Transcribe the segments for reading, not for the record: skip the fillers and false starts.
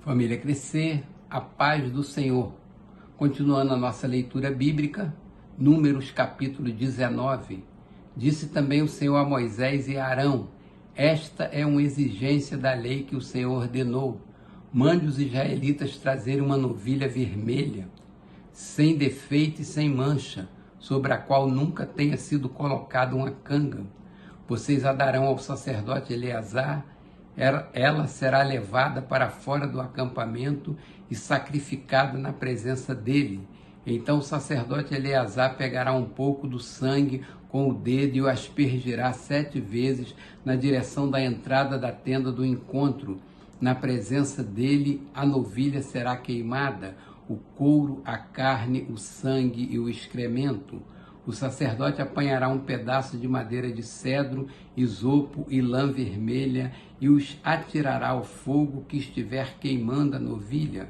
Família Crescer, a paz do Senhor. Continuando a nossa leitura bíblica, Números capítulo 19. Disse também o Senhor a Moisés e a Arão: esta é uma exigência da lei que o Senhor ordenou. Mande os israelitas trazerem uma novilha vermelha, sem defeito e sem mancha, sobre a qual nunca tenha sido colocada uma canga. Vocês a darão ao sacerdote Eleazar. Ela será levada para fora do acampamento e sacrificada na presença dele. Então o sacerdote Eleazar pegará um pouco do sangue com o dedo e o aspergirá 7 vezes na direção da entrada da tenda do encontro. Na presença dele, a novilha será queimada, o couro, a carne, o sangue e o excremento. O sacerdote apanhará um pedaço de madeira de cedro, isopo e lã vermelha e os atirará ao fogo que estiver queimando a novilha.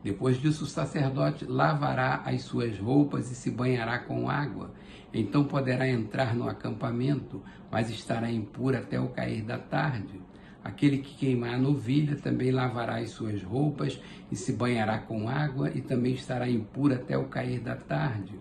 Depois disso, o sacerdote lavará as suas roupas e se banhará com água. Então poderá entrar no acampamento, mas estará impuro até o cair da tarde. Aquele que queimar a novilha também lavará as suas roupas e se banhará com água e também estará impuro até o cair da tarde.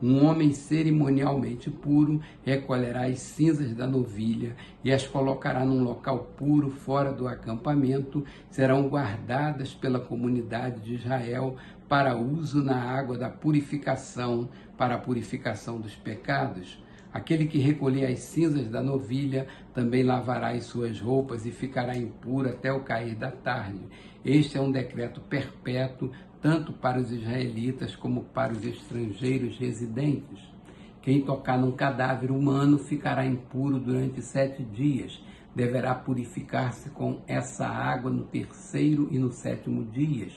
Um homem cerimonialmente puro recolherá as cinzas da novilha e as colocará num local puro fora do acampamento. Serão guardadas pela comunidade de Israel para uso na água da purificação, para a purificação dos pecados. Aquele que recolher as cinzas da novilha também lavará as suas roupas e ficará impuro até o cair da tarde. Este é um decreto perpétuo, tanto para os israelitas como para os estrangeiros residentes. Quem tocar num cadáver humano ficará impuro durante 7 dias. Deverá purificar-se com essa água no 3º e no 7º dias.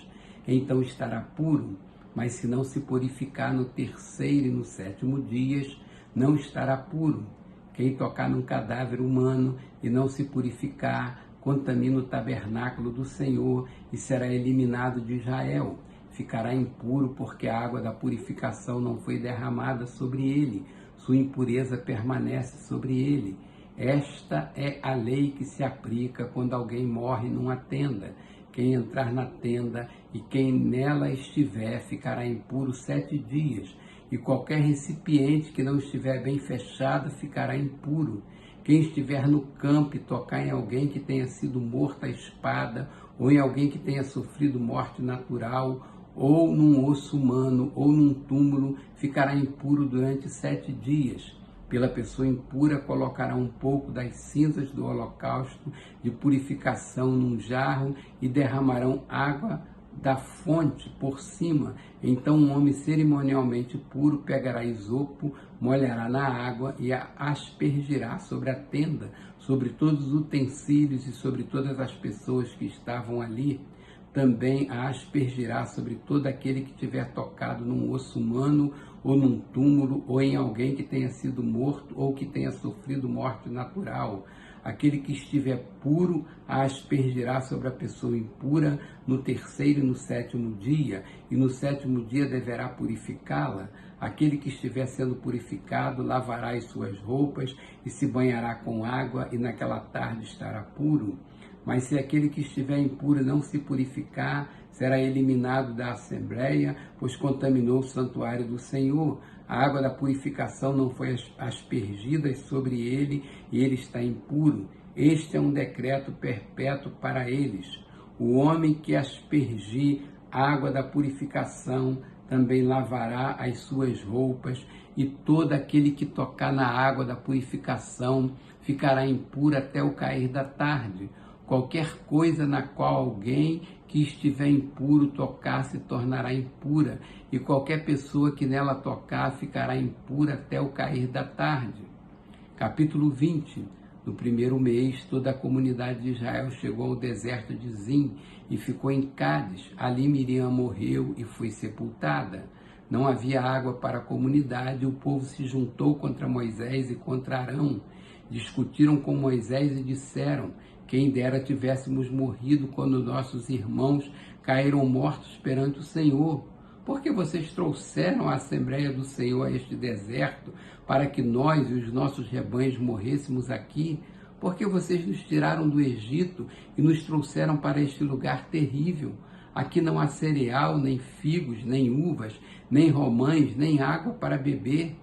Então estará puro. Mas se não se purificar no 3º e no 7º dias, não estará puro. Quem tocar num cadáver humano e não se purificar, contamina o tabernáculo do Senhor e será eliminado de Israel. Ficará impuro porque a água da purificação não foi derramada sobre ele. Sua impureza permanece sobre ele. Esta é a lei que se aplica quando alguém morre numa tenda. Quem entrar na tenda e quem nela estiver ficará impuro 7 dias. E qualquer recipiente que não estiver bem fechado ficará impuro. Quem estiver no campo e tocar em alguém que tenha sido morto à espada, ou em alguém que tenha sofrido morte natural, ou num osso humano, ou num túmulo, ficará impuro durante 7 dias. Pela pessoa impura colocará um pouco das cinzas do holocausto de purificação num jarro e derramarão água da fonte por cima. Então um homem cerimonialmente puro pegará isopo, molhará na água e a aspergirá sobre a tenda, sobre todos os utensílios e sobre todas as pessoas que estavam ali. Também a aspergirá sobre todo aquele que tiver tocado num osso humano, ou num túmulo, ou em alguém que tenha sido morto, ou que tenha sofrido morte natural. Aquele que estiver puro a aspergirá sobre a pessoa impura no 3º e no 7º dia, e no 7º dia deverá purificá-la. Aquele que estiver sendo purificado lavará as suas roupas e se banhará com água, e naquela tarde estará puro. Mas se aquele que estiver impuro não se purificar, será eliminado da assembleia, pois contaminou o santuário do Senhor. A água da purificação não foi aspergida sobre ele e ele está impuro. Este é um decreto perpétuo para eles. O homem que aspergir água da purificação também lavará as suas roupas, e todo aquele que tocar na água da purificação ficará impuro até o cair da tarde. Qualquer coisa na qual alguém que estiver impuro tocar se tornará impura, e qualquer pessoa que nela tocar ficará impura até o cair da tarde. Capítulo 20. No 1º mês, toda a comunidade de Israel chegou ao deserto de Zim e ficou em Cádiz. Ali Miriam morreu e foi sepultada. Não havia água para a comunidade, e o povo se juntou contra Moisés e contra Arão. Discutiram com Moisés e disseram: quem dera tivéssemos morrido quando nossos irmãos caíram mortos perante o Senhor. Porque vocês trouxeram a Assembleia do Senhor a este deserto para que nós e os nossos rebanhos morrêssemos aqui? Porque vocês nos tiraram do Egito e nos trouxeram para este lugar terrível. Aqui não há cereal, nem figos, nem uvas, nem romães, nem água para beber.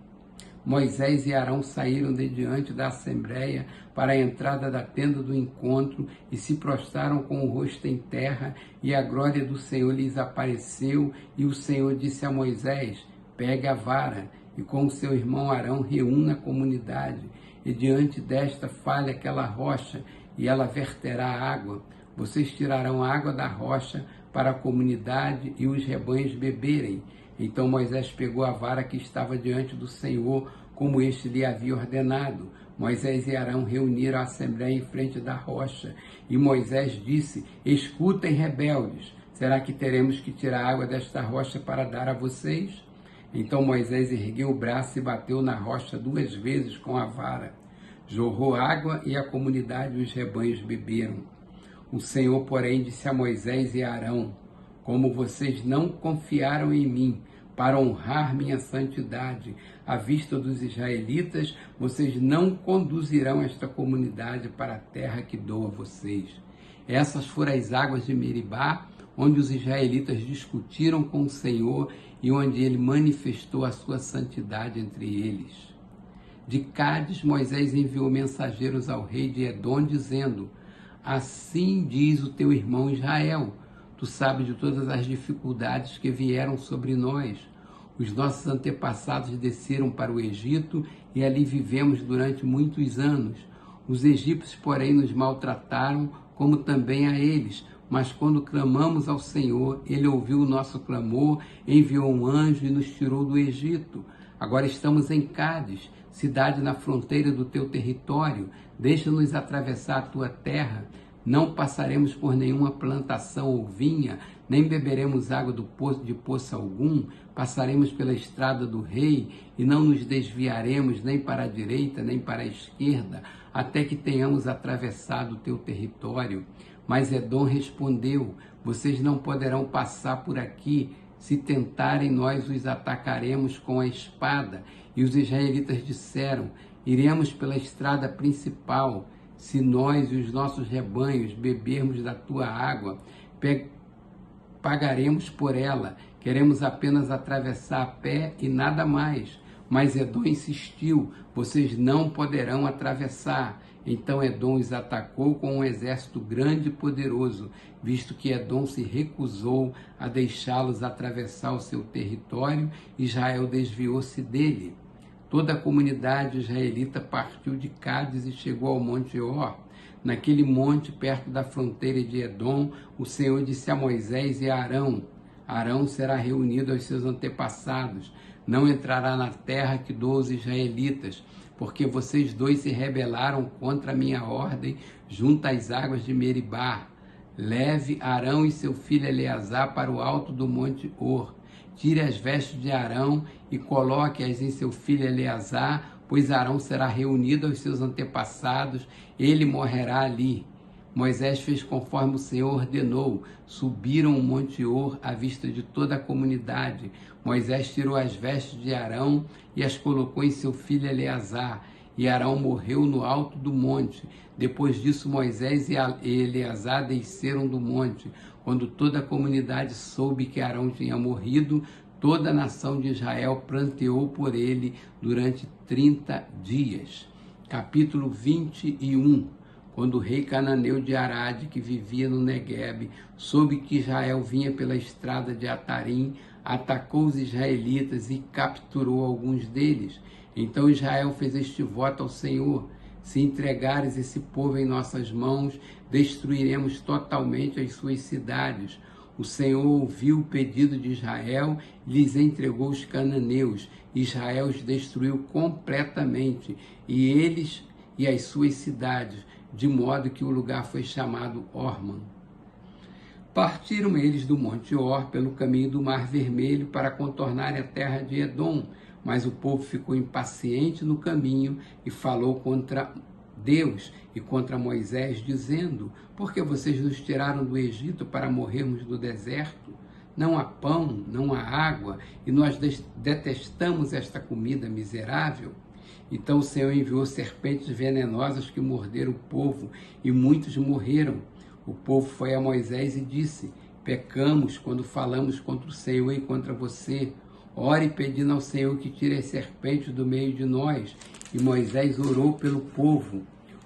Moisés e Arão saíram de diante da assembleia para a entrada da tenda do encontro e se prostraram com o rosto em terra, e a glória do Senhor lhes apareceu, e o Senhor disse a Moisés: pegue a vara, e com o seu irmão Arão reúna a comunidade, e diante desta fale aquela rocha, e ela verterá água. Vocês tirarão a água da rocha para a comunidade e os rebanhos beberem. Então Moisés pegou a vara que estava diante do Senhor, como este lhe havia ordenado. Moisés e Arão reuniram a assembleia em frente da rocha, e Moisés disse: escutem, rebeldes, será que teremos que tirar água desta rocha para dar a vocês? Então Moisés ergueu o braço e bateu na rocha 2 vezes com a vara. Jorrou água e a comunidade e os rebanhos beberam. O Senhor, porém, disse a Moisés e a Arão: como vocês não confiaram em mim para honrar minha santidade à vista dos israelitas, vocês não conduzirão esta comunidade para a terra que dou a vocês. Essas foram as águas de Meribá, onde os israelitas discutiram com o Senhor e onde ele manifestou a sua santidade entre eles. De Cádiz, Moisés enviou mensageiros ao rei de Edom, dizendo: assim diz o teu irmão Israel: tu sabes de todas as dificuldades que vieram sobre nós. Os nossos antepassados desceram para o Egito e ali vivemos durante muitos anos. Os egípcios, porém, nos maltrataram, como também a eles. Mas quando clamamos ao Senhor, ele ouviu o nosso clamor, enviou um anjo e nos tirou do Egito. Agora estamos em Cádiz, cidade na fronteira do teu território. Deixa-nos atravessar a tua terra. Não passaremos por nenhuma plantação ou vinha, nem beberemos água de poço algum. Passaremos pela estrada do rei e não nos desviaremos nem para a direita nem para a esquerda, até que tenhamos atravessado o teu território. Mas Edom respondeu: vocês não poderão passar por aqui. Se tentarem, nós os atacaremos com a espada. E os israelitas disseram: iremos pela estrada principal. Se nós e os nossos rebanhos bebermos da tua água, pagaremos por ela. Queremos apenas atravessar a pé e nada mais. Mas Edom insistiu: vocês não poderão atravessar. Então Edom os atacou com um exército grande e poderoso, visto que Edom se recusou a deixá-los atravessar o seu território. Israel desviou-se dele. Toda a comunidade israelita partiu de Cádiz e chegou ao Monte Or. Naquele monte, perto da fronteira de Edom, o Senhor disse a Moisés e a Arão: Arão será reunido aos seus antepassados, não entrará na terra que dou aos israelitas, porque vocês dois se rebelaram contra a minha ordem junto às águas de Meribá. Leve Arão e seu filho Eleazar para o alto do Monte Or. Tire as vestes de Arão e coloque-as em seu filho Eleazar, pois Arão será reunido aos seus antepassados, ele morrerá ali. Moisés fez conforme o Senhor ordenou. Subiram o Monte Or à vista de toda a comunidade. Moisés tirou as vestes de Arão e as colocou em seu filho Eleazar, e Arão morreu no alto do monte. Depois disso, Moisés e Eleazar desceram do monte. Quando toda a comunidade soube que Arão tinha morrido, toda a nação de Israel pranteou por ele durante 30 dias. Capítulo 21. Quando o rei cananeu de Arade, que vivia no Neguebe, soube que Israel vinha pela estrada de Atarim, atacou os israelitas e capturou alguns deles. Então Israel fez este voto ao Senhor: se entregares esse povo em nossas mãos, destruiremos totalmente as suas cidades. O Senhor ouviu o pedido de Israel e lhes entregou os cananeus. Israel os destruiu completamente, e eles e as suas cidades, de modo que o lugar foi chamado Ormã. Partiram eles do Monte Or pelo caminho do Mar Vermelho para contornar a terra de Edom, mas o povo ficou impaciente no caminho e falou contra Deus e contra Moisés, dizendo: por que vocês nos tiraram do Egito para morrermos no deserto? Não há pão, não há água, e nós detestamos esta comida miserável. Então o Senhor enviou serpentes venenosas que morderam o povo, e muitos morreram. O povo foi a Moisés e disse: pecamos quando falamos contra o Senhor e contra você. Ore pedindo ao Senhor que tire as serpentes do meio de nós. E Moisés orou pelo povo.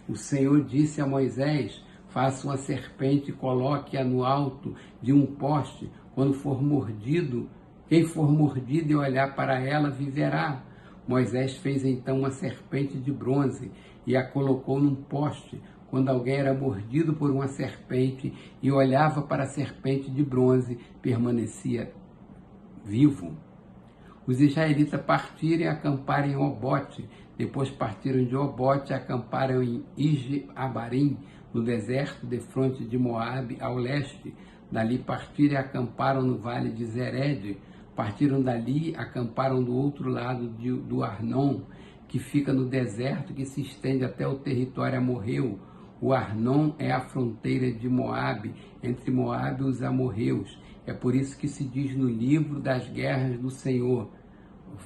O Senhor disse a Moisés: faça uma serpente e coloque-a no alto de um poste. Quando for mordido, quem for mordido e olhar para ela viverá. Moisés fez então uma serpente de bronze e a colocou num poste. Quando alguém era mordido por uma serpente e olhava para a serpente de bronze, permanecia vivo. Os israelitas partiram e acamparam em Obote. Depois partiram de Obote e acamparam em Ije-Abarim, no deserto defronte de Moabe, ao leste. Dali partiram e acamparam no vale de Zered. Partiram dali e acamparam do outro lado do Arnon, que fica no deserto, que se estende até o território amorreu. O Arnon é a fronteira de Moabe, entre Moabe e os amorreus. É por isso que se diz no livro das guerras do Senhor: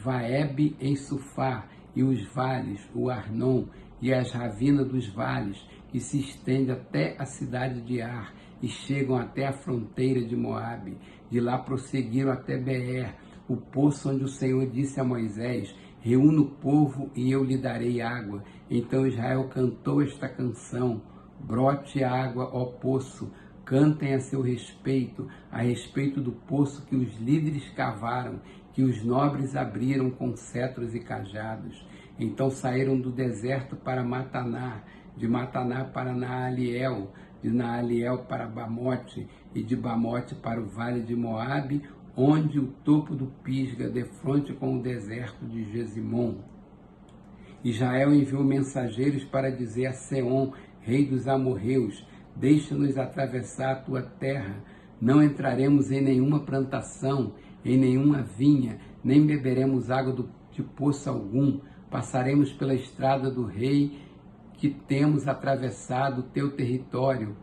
Vaeb em Sufá, e os vales, o Arnon, e as ravinas dos vales, que se estende até a cidade de Ar, e chegam até a fronteira de Moabe. De lá prosseguiram até Beer, o poço onde o Senhor disse a Moisés: reúna o povo e eu lhe darei água. Então Israel cantou esta canção: brote água, ó poço, cantem a seu respeito, a respeito do poço que os líderes cavaram, que os nobres abriram com cetros e cajados. Então saíram do deserto para Mataná, de Mataná para Naaliel, de Naaliel para Bamote, e de Bamote para o vale de Moabe, onde o topo do Pisga, defronte com o deserto de Gesimon. Israel enviou mensageiros para dizer a Seom, rei dos amorreus: deixa-nos atravessar a tua terra, não entraremos em nenhuma plantação, em nenhuma vinha, nem beberemos água de poço algum, passaremos pela estrada do rei que temos atravessado o teu território.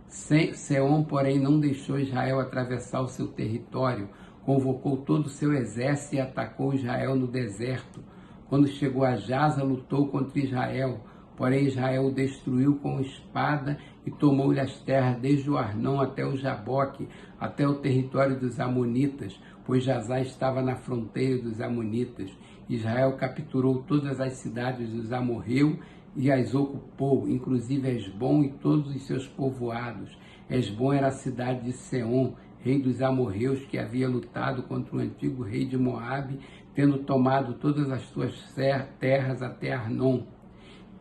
Seom, porém, não deixou Israel atravessar o seu território, convocou todo o seu exército e atacou Israel no deserto. Quando chegou a Jaza, lutou contra Israel, porém Israel o destruiu com espada e tomou-lhe as terras desde o Arnon até o Jaboque, até o território dos amonitas, pois Jazá estava na fronteira dos amonitas. Israel capturou todas as cidades dos amorreus e as ocupou, inclusive Hesbom e todos os seus povoados. Hesbom era a cidade de Seom, rei dos amorreus, que havia lutado contra o antigo rei de Moabe, tendo tomado todas as suas terras até Arnon.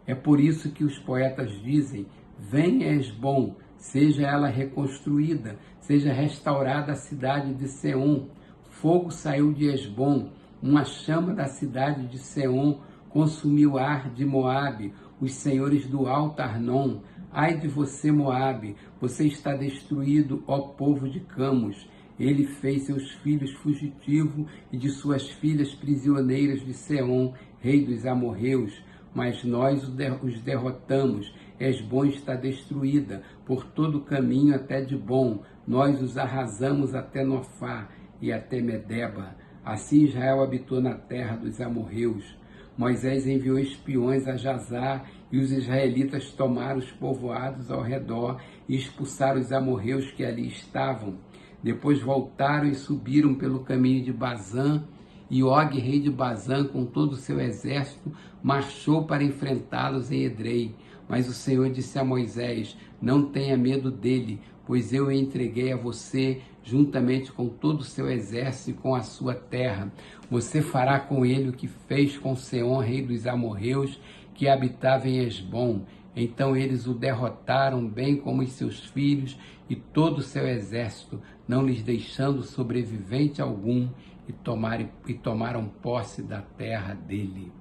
É por isso que os poetas dizem: venha Hesbom, seja ela reconstruída, seja restaurada a cidade de Seom. Fogo saiu de Hesbom, uma chama da cidade de Seom consumiu Ar de Moabe, os senhores do alto Arnon. Ai de você, Moabe, você está destruído, ó povo de Camos. Ele fez seus filhos fugitivos e de suas filhas prisioneiras de Seom, rei dos amorreus. Mas nós os derrotamos. Hesbom está destruída por todo o caminho até Dibom. Nós os arrasamos até Nofá e até Medeba. Assim Israel habitou na terra dos amorreus. Moisés enviou espiões a Jazá, e os israelitas tomaram os povoados ao redor e expulsaram os amorreus que ali estavam. Depois voltaram e subiram pelo caminho de Bazã, e Og, rei de Bazã, com todo o seu exército, marchou para enfrentá-los em Edrei. Mas o Senhor disse a Moisés: não tenha medo dele, pois eu o entreguei a você, juntamente com todo o seu exército e com a sua terra. Você fará com ele o que fez com Seom, rei dos amorreus, que habitava em Hesbom. Então eles o derrotaram, bem como os seus filhos e todo o seu exército, não lhes deixando sobrevivente algum, e tomaram posse da terra dele.